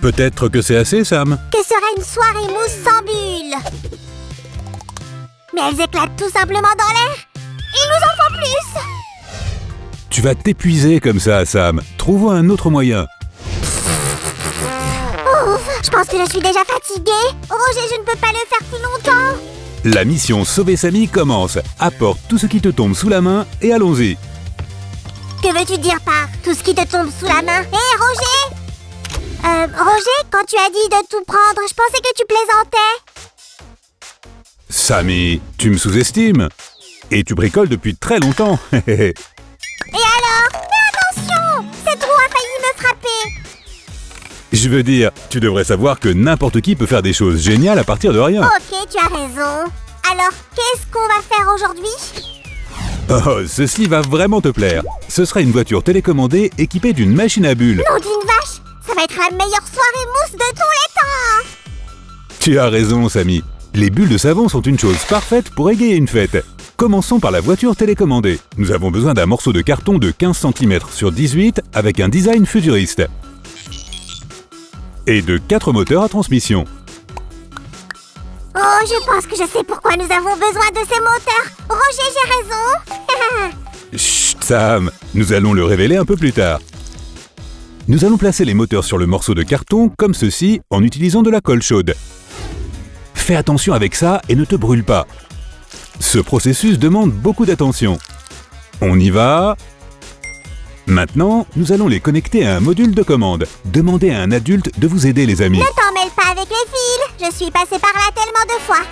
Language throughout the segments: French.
Peut-être que c'est assez, Sam. Que serait une soirée mousse sans bulles? Mais elles éclatent tout simplement dans l'air. Il nous en faut plus. Tu vas t'épuiser comme ça, Sam. Trouve un autre moyen. Ouf, je pense que je suis déjà fatiguée. Roger, je ne peux pas le faire plus longtemps. La mission Sauver Samy commence. Apporte tout ce qui te tombe sous la main et allons-y. Que veux-tu dire par tout ce qui te tombe sous la main? Hé, Roger! Roger, quand tu as dit de tout prendre, je pensais que tu plaisantais. Samy, tu me sous-estimes. Et tu bricoles depuis très longtemps. Et alors? Fais attention! Cette roue a failli me frapper. Je veux dire, tu devrais savoir que n'importe qui peut faire des choses géniales à partir de rien. Ok, tu as raison. Alors, qu'est-ce qu'on va faire aujourd'hui? Oh, ceci va vraiment te plaire. Ce sera une voiture télécommandée équipée d'une machine à bulles. Nom d'une vache! Ça va être la meilleure soirée mousse de tous les temps! Tu as raison, Samy. Les bulles de savon sont une chose parfaite pour égayer une fête. Commençons par la voiture télécommandée. Nous avons besoin d'un morceau de carton de 15 cm sur 18 avec un design futuriste. Et de 4 moteurs à transmission. Oh, je pense que je sais pourquoi nous avons besoin de ces moteurs. Roger, j'ai raison. Chut, Sam, nous allons le révéler un peu plus tard. Nous allons placer les moteurs sur le morceau de carton comme ceci en utilisant de la colle chaude. Fais attention avec ça et ne te brûle pas. Ce processus demande beaucoup d'attention. On y va. Maintenant, nous allons les connecter à un module de commande. Demandez à un adulte de vous aider, les amis. Ne t'en mêle pas avec les fils. Je suis passée par là tellement de fois.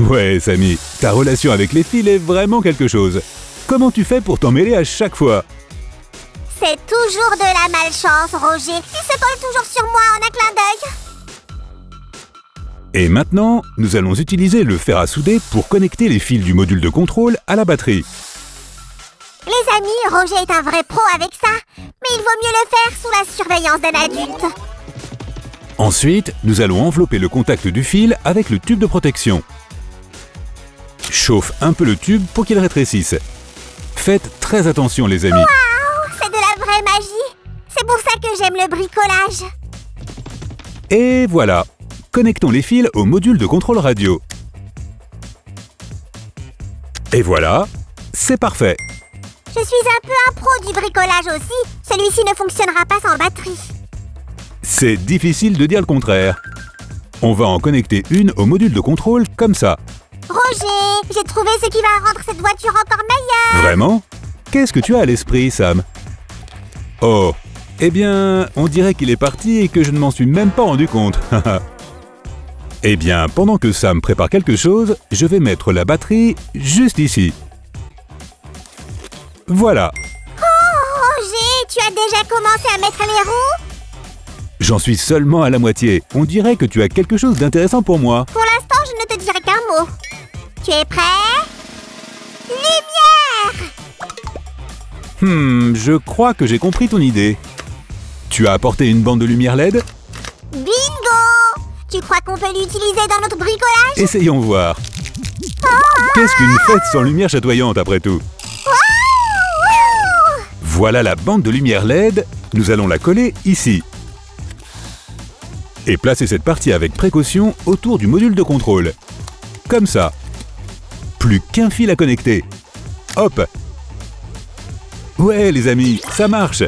Ouais, Samy, ta relation avec les fils est vraiment quelque chose. Comment tu fais pour t'en mêler à chaque fois? C'est toujours de la malchance, Roger. Il se colle toujours sur moi en un clin d'œil. Et maintenant, nous allons utiliser le fer à souder pour connecter les fils du module de contrôle à la batterie. Les amis, Roger est un vrai pro avec ça. Mais il vaut mieux le faire sous la surveillance d'un adulte. Ensuite, nous allons envelopper le contact du fil avec le tube de protection. Chauffe un peu le tube pour qu'il rétrécisse. Faites très attention, les amis. Waouh, c'est de la vraie magie. C'est pour ça que j'aime le bricolage. Et voilà. Connectons les fils au module de contrôle radio. Et voilà, c'est parfait. Je suis un peu un pro du bricolage aussi. Celui-ci ne fonctionnera pas sans batterie. C'est difficile de dire le contraire. On va en connecter une au module de contrôle comme ça. Roger, j'ai trouvé ce qui va rendre cette voiture encore meilleure. Vraiment? Qu'est-ce que tu as à l'esprit, Sam? Oh, eh bien, on dirait qu'il est parti et que je ne m'en suis même pas rendu compte. Eh bien, pendant que Sam prépare quelque chose, je vais mettre la batterie juste ici. Voilà. Oh, Roger, tu as déjà commencé à mettre les roues? J'en suis seulement à la moitié. On dirait que tu as quelque chose d'intéressant pour moi. Pour l'instant, je ne te dirai qu'un mot. Tu es prêt? Lumière! Je crois que j'ai compris ton idée. Tu as apporté une bande de lumière LED? Bingo! Tu crois qu'on peut l'utiliser dans notre bricolage? Essayons voir. Qu'est-ce qu'une fête sans lumière chatoyante après tout? Voilà la bande de lumière LED. Nous allons la coller ici. Et placer cette partie avec précaution autour du module de contrôle. Comme ça. Plus qu'un fil à connecter. Hop! Ouais, les amis, ça marche!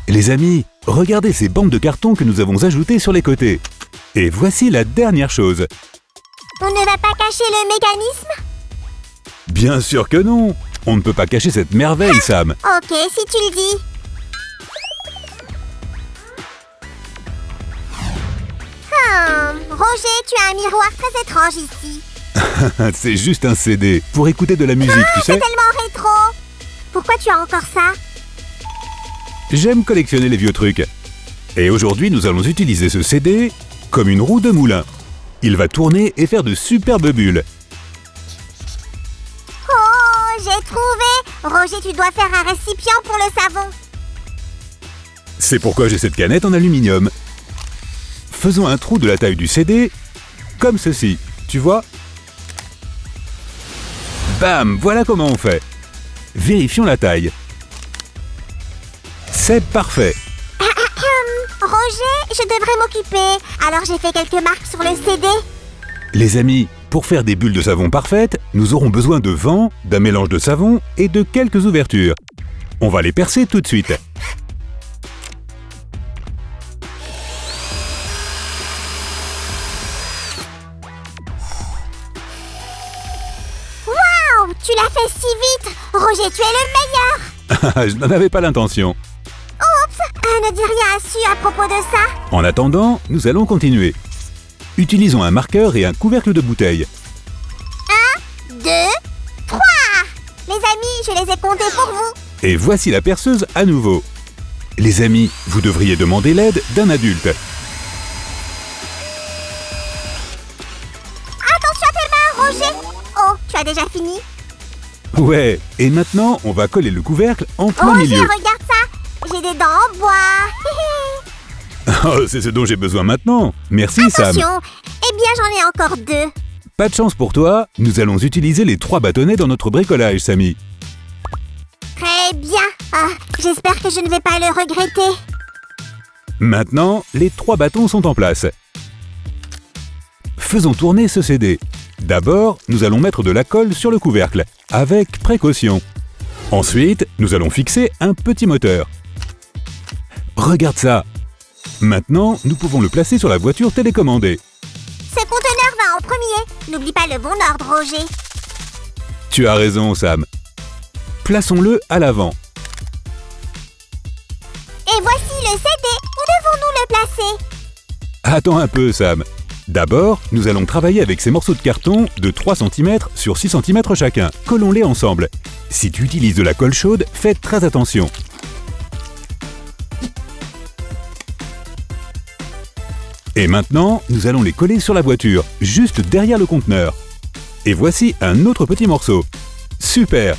Les amis, regardez ces bandes de carton que nous avons ajoutées sur les côtés. Et voici la dernière chose. On ne va pas cacher le mécanisme? Bien sûr que non! On ne peut pas cacher cette merveille, Sam! Ok, si tu le dis. Roger, tu as un miroir très étrange ici. C'est juste un CD pour écouter de la musique, tu sais? C'est tellement rétro. Pourquoi tu as encore ça? J'aime collectionner les vieux trucs. Et aujourd'hui, nous allons utiliser ce CD comme une roue de moulin. Il va tourner et faire de superbes bulles. Oh, j'ai trouvé! Roger, tu dois faire un récipient pour le savon. C'est pourquoi j'ai cette canette en aluminium. Faisons un trou de la taille du CD, comme ceci, tu vois? Bam, voilà comment on fait. Vérifions la taille. C'est parfait. Roger, je devrais m'occuper. Alors j'ai fait quelques marques sur le CD. Les amis, pour faire des bulles de savon parfaites, nous aurons besoin de vent, d'un mélange de savon et de quelques ouvertures. On va les percer tout de suite. Waouh, tu l'as fait si vite. Roger, tu es le meilleur. Je n'en avais pas l'intention. Oups, ne dis rien à propos de ça. En attendant, nous allons continuer. Utilisons un marqueur et un couvercle de bouteille. 1, 2, 3. Les amis, je les ai comptés pour vous. Et voici la perceuse à nouveau. Les amis, vous devriez demander l'aide d'un adulte. Attention à tes mains, Roger. Oh, tu as déjà fini? Ouais, et maintenant, on va coller le couvercle en plein Roger, milieu. regarde ça. J'ai des dents en bois. Oh, c'est ce dont j'ai besoin maintenant. Merci, Sam. Attention. Eh bien, j'en ai encore 2. Pas de chance pour toi, nous allons utiliser les 3 bâtonnets dans notre bricolage, Samy. Très bien. Ah, j'espère que je ne vais pas le regretter. Maintenant, les 3 bâtons sont en place. Faisons tourner ce CD. D'abord, nous allons mettre de la colle sur le couvercle, avec précaution. Ensuite, nous allons fixer un petit moteur. Regarde ça. Maintenant, nous pouvons le placer sur la voiture télécommandée. Ce conteneur va en premier. N'oublie pas le bon ordre, Roger. Tu as raison, Sam. Plaçons-le à l'avant. Et voici le CD. Où devons-nous le placer? Attends un peu, Sam. D'abord, nous allons travailler avec ces morceaux de carton de 3 cm sur 6 cm chacun. Collons-les ensemble. Si tu utilises de la colle chaude, fais très attention. Et maintenant, nous allons les coller sur la voiture, juste derrière le conteneur. Et voici un autre petit morceau. Super!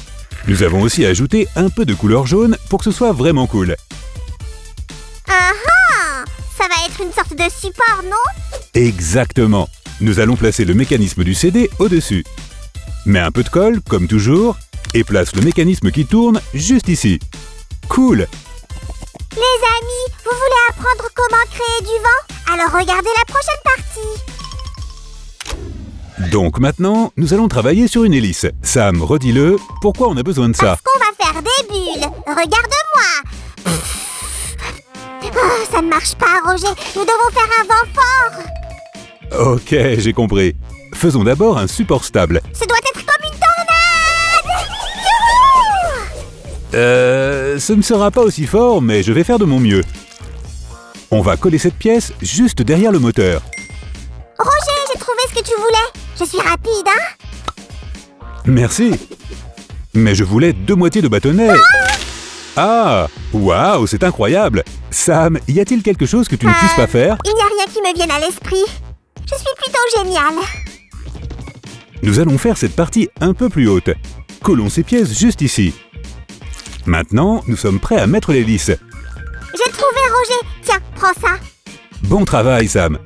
Nous avons aussi ajouté un peu de couleur jaune pour que ce soit vraiment cool. Ah ah! Ça va être une sorte de support, non? Exactement. Nous allons placer le mécanisme du CD au-dessus. Mets un peu de colle, comme toujours, et place le mécanisme qui tourne juste ici. Cool! Les amis, vous voulez apprendre comment créer du vent? Alors regardez la prochaine partie. Donc maintenant, nous allons travailler sur une hélice. Sam, redis-le, pourquoi on a besoin de ça? Parce qu'on va faire des bulles. Regarde-moi. Oh, ça ne marche pas, Roger. Nous devons faire un vent fort. Ok, j'ai compris. Faisons d'abord un support stable. Ce doit être comme une tornade. Youhou! Ce ne sera pas aussi fort, mais je vais faire de mon mieux. On va coller cette pièce juste derrière le moteur. Roger, j'ai trouvé ce que tu voulais. Je suis rapide, hein? Merci. Mais je voulais 2 moitiés de bâtonnet. Ah! Waouh, c'est incroyable! Sam, y a-t-il quelque chose que tu ne puisses pas faire? Il n'y a rien qui me vienne à l'esprit. Je suis plutôt géniale. Nous allons faire cette partie un peu plus haute. Collons ces pièces juste ici. Maintenant, nous sommes prêts à mettre l'hélice. J'ai trouvé, Roger. Tiens, prends ça. Bon travail, Sam.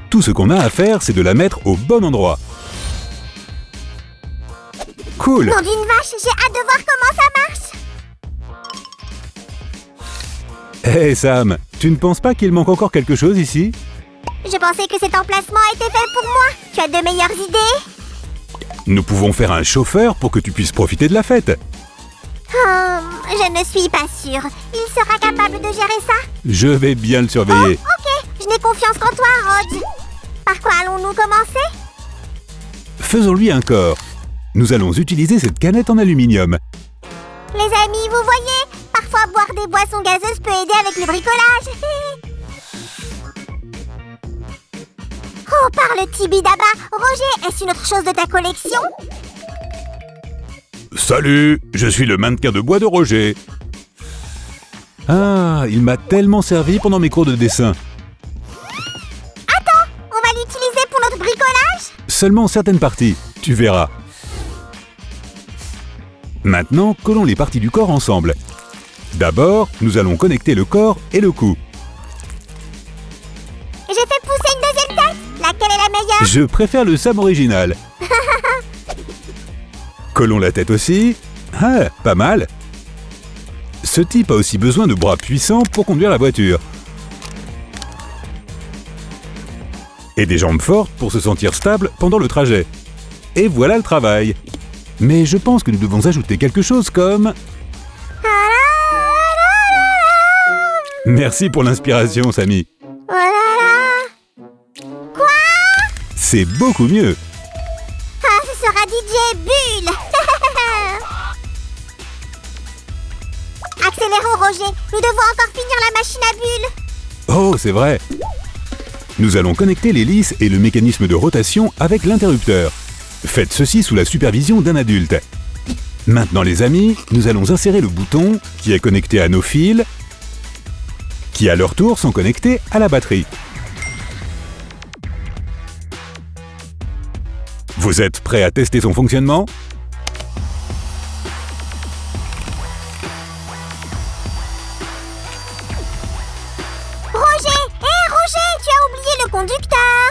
Tout ce qu'on a à faire, c'est de la mettre au bon endroit. Cool! Nom d'une vache, j'ai hâte de voir comment ça marche. Hé Sam, tu ne penses pas qu'il manque encore quelque chose ici? Je pensais que cet emplacement était fait pour moi. Tu as de meilleures idées? Nous pouvons faire un chauffeur pour que tu puisses profiter de la fête. Je ne suis pas sûre. Il sera capable de gérer ça? Je vais bien le surveiller. Ok, je n'ai confiance qu'en toi, Rog. Par quoi allons-nous commencer? Faisons-lui un corps. Nous allons utiliser cette canette en aluminium. Les amis, vous voyez, parfois boire des boissons gazeuses peut aider avec le bricolage. Oh, parle Tibidaba. Roger, est-ce une autre chose de ta collection? Salut, je suis le mannequin de bois de Roger. Ah, il m'a tellement servi pendant mes cours de dessin. Attends, on va l'utiliser pour notre bricolage? Seulement certaines parties, tu verras. Maintenant, collons les parties du corps ensemble. D'abord, nous allons connecter le corps et le cou. J'ai fait pousser une deuxième tête. Laquelle est la meilleure? Je préfère le Sam original. Collons la tête aussi. Ah, pas mal. Ce type a aussi besoin de bras puissants pour conduire la voiture. Et des jambes fortes pour se sentir stable pendant le trajet. Et voilà le travail. Mais je pense que nous devons ajouter quelque chose comme... Merci pour l'inspiration, Samy. Oh là là. Quoi? C'est beaucoup mieux. Ah, ce sera DJ Bull. Accélérons, Roger. Nous devons encore finir la machine à bulles. Oh, c'est vrai. Nous allons connecter l'hélice et le mécanisme de rotation avec l'interrupteur. Faites ceci sous la supervision d'un adulte. Maintenant, les amis, nous allons insérer le bouton qui est connecté à nos fils, qui à leur tour sont connectés à la batterie. Vous êtes prêts à tester son fonctionnement? Roger! Hé, Roger, tu as oublié le conducteur!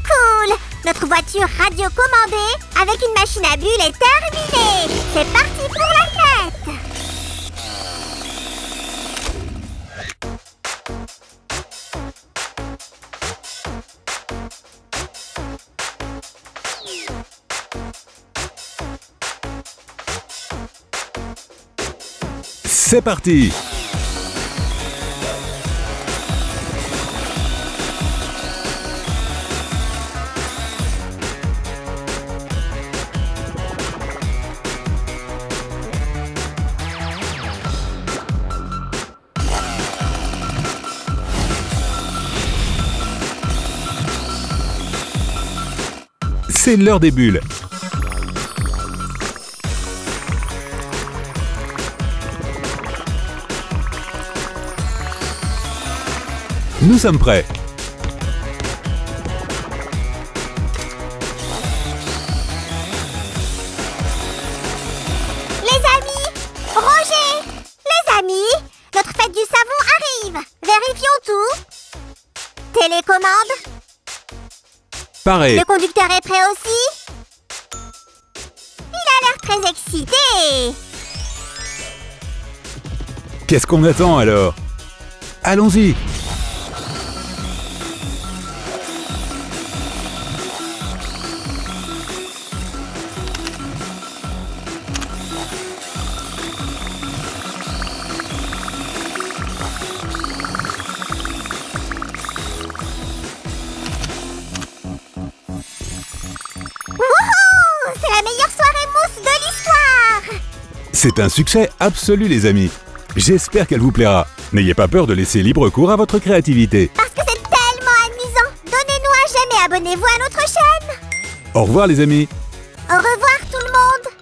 Cool! Notre voiture radiocommandée avec une machine à bulles est terminée! C'est parti pour la fête! C'est parti! C'est l'heure des bulles. Nous sommes prêts. Les amis! Roger! Les amis! Notre fête du savon arrive! Vérifions tout! Télécommande! Pareil. Le conducteur est prêt aussi? Il a l'air très excité! Qu'est-ce qu'on attend alors? Allons-y! Wouhou! C'est la meilleure soirée mousse de l'histoire! C'est un succès absolu, les amis. J'espère qu'elle vous plaira. N'ayez pas peur de laisser libre cours à votre créativité. Parce que c'est tellement amusant! Donnez-nous un j'aime et abonnez-vous à notre chaîne! Au revoir, les amis. Au revoir tout le monde!